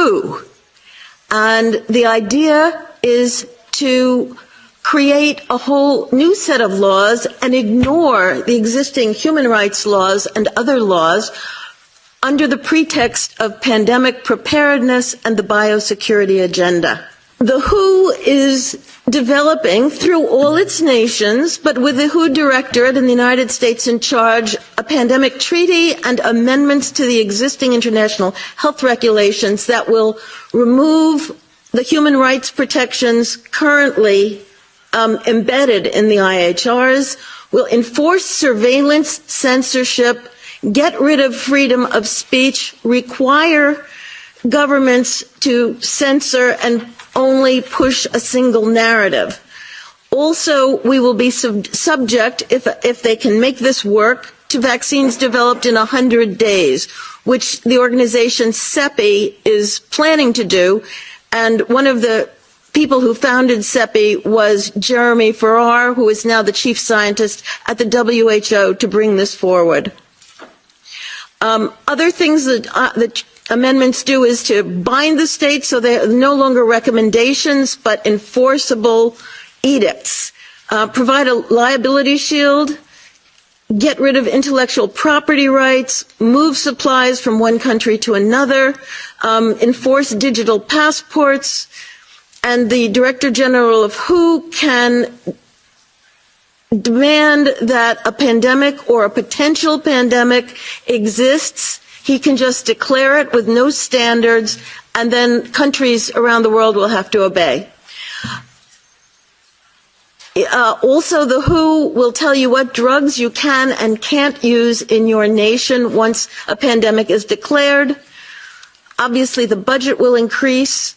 WHO. And the idea is to create a whole new set of laws and ignore the existing human rights laws and other laws under the pretext of pandemic preparedness and the biosecurity agenda. The WHO is developing through all its nations, but with the WHO Directorate in the United States in charge, a pandemic treaty and amendments to the existing international health regulations that will remove the human rights protections currently embedded in the IHRs, will enforce surveillance, censorship, get rid of freedom of speech, require governments to censor and only push a single narrative. Also, we will be subject, if they can make this work, to vaccines developed in 100 days, which the organization CEPI is planning to do. And one of the people who founded CEPI was Jeremy Farrar, who is now the chief scientist at the WHO, to bring this forward. Other things that the amendments do is to bind the states so they're no longer recommendations but enforceable edicts, provide a liability shield, get rid of intellectual property rights, move supplies from one country to another, enforce digital passports, and the Director General of WHO can demand that a pandemic or a potential pandemic exists. He can just declare it with no standards, and then countries around the world will have to obey. Also, the WHO will tell you what drugs you can and can't use in your nation once a pandemic is declared. Obviously, the budget will increase.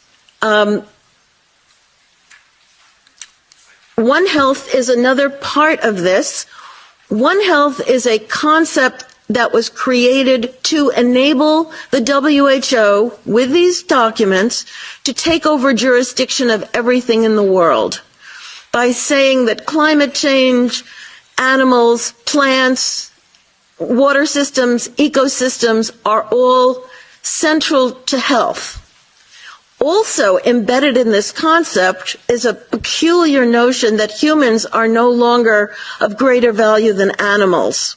One Health is another part of this. One Health is a concept that was created to enable the WHO, with these documents, to take over jurisdiction of everything in the world by saying that climate change, animals, plants, water systems, ecosystems are all central to health. Also embedded in this concept is a peculiar notion that humans are no longer of greater value than animals.